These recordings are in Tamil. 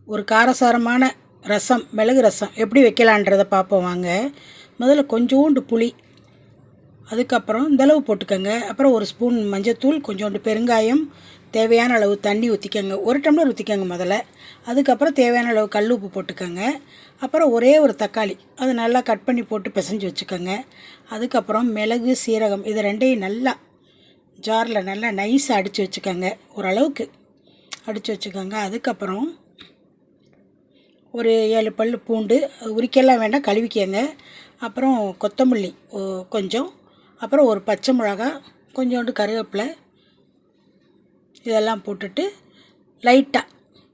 ஒரு காரசாரமான ரசம், மிளகு ரசம் எப்படி வைக்கலான்றதை பார்ப்போம் வாங்க. முதல்ல கொஞ்சோண்டு புளி, அதுக்கப்புறம் இந்தளவு போட்டுக்கோங்க. அப்புறம் ஒரு ஸ்பூன் மஞ்சத்தூள், கொஞ்சோண்டு பெருங்காயம், தேவையான அளவு தண்ணி ஊற்றிக்கோங்க. 1 டம்ளர் ஊற்றிக்கோங்க முதல்ல. அதுக்கப்புறம் தேவையான அளவு கல் உப்பு போட்டுக்கோங்க. அப்புறம் ஒரே ஒரு தக்காளி, அதை நல்லா கட் பண்ணி போட்டு பிசைஞ்சு வச்சுக்கோங்க. அதுக்கப்புறம் மிளகு, சீரகம் இது ரெண்டையும் நல்லா ஜாரில் நல்லா நைஸாக அடித்து வச்சுக்கோங்க. ஓரளவுக்கு அடித்து வச்சுக்கோங்க. அதுக்கப்புறம் ஒரு 7 பல் பூண்டு, உரிக்கலாம் வேண்டாம், கழுவிக்கங்க. அப்புறம் கொத்தமல்லி கொஞ்சம், அப்புறம் ஒரு பச்சை மிளகா, கொஞ்சோண்டு கருவேப்பிலை, இதெல்லாம் போட்டுட்டு லைட்டாக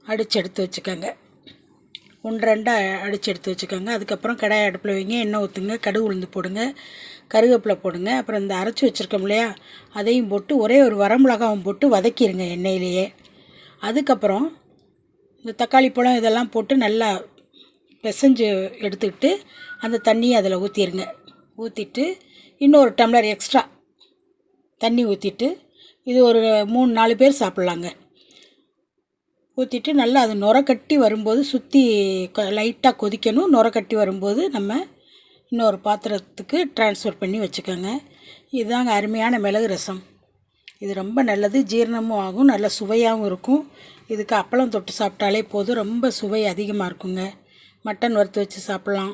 அடித்து எடுத்து வச்சுக்கோங்க. 1-2 அடித்து எடுத்து வச்சுக்கோங்க. அதுக்கப்புறம் கடாய் அடுப்பில் வைங்க, எண்ணெய் ஊற்றுங்க, கடுகு உளுந்து போடுங்க, கருவேப்பிலை போடுங்க. அப்புறம் இந்த அரைச்சி வச்சுருக்கோம் இல்லையா, அதையும் போட்டு ஒரே ஒரு வரமிளகாவும் போட்டு வதக்கிடுங்க எண்ணெயிலேயே. அதுக்கப்புறம் இந்த தக்காளி பழம் இதெல்லாம் போட்டு நல்லா பிசைஞ்சு எடுத்துக்கிட்டு அந்த தண்ணியை அதில் ஊற்றிடுங்க. ஊற்றிட்டு இன்னொரு டம்ளர் எக்ஸ்ட்ரா தண்ணி ஊற்றிட்டு, இது ஒரு 3-4 பேர் சாப்பிட்லாங்க. ஊற்றிட்டு நல்லா அது நுரக்கட்டி வரும்போது சுற்றி லைட்டாக கொதிக்கணும். நுரக்கட்டி வரும்போது நம்ம இன்னொரு பாத்திரத்துக்கு ட்ரான்ஸ்ஃபர் பண்ணி வச்சுக்கோங்க. இதுதாங்க அருமையான மிளகு ரசம். இது ரொம்ப நல்லது, ஜீரணமும் ஆகும், நல்ல சுவையாகவும் இருக்கும். இதுக்கு அப்பளம் தொட்டு சாப்பிட்டாலே போதும், ரொம்ப சுவை அதிகமாக இருக்குங்க. மட்டன் வறுத்து வச்சு சாப்பிட்லாம்.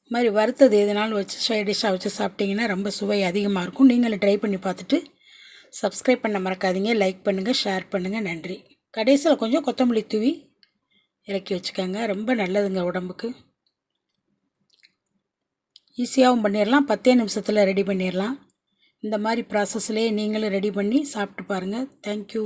இது மாதிரி வறுத்தது எதுனாலும் வச்சு சைட் டிஷ்ஷாக வச்சு சாப்பிட்டிங்கன்னா ரொம்ப சுவை அதிகமாக இருக்கும். நீங்களும் ட்ரை பண்ணி பார்த்துட்டு சப்ஸ்கிரைப் பண்ண மறக்காதீங்க. லைக் பண்ணுங்கள், ஷேர் பண்ணுங்கள். நன்றி. கடைசியில் கொஞ்சம் கொத்தமல்லி தூவி இறக்கி வச்சுக்கோங்க. ரொம்ப நல்லதுங்க உடம்புக்கு. ஈஸியாகவும் பண்ணிடலாம், 10 நிமிஷத்தில் ரெடி பண்ணிடலாம். இந்த மாதிரி ப்ராசஸ்லேயே நீங்களும் ரெடி பண்ணி சாப்பிட்டு பாருங்கள். தேங்க்யூ.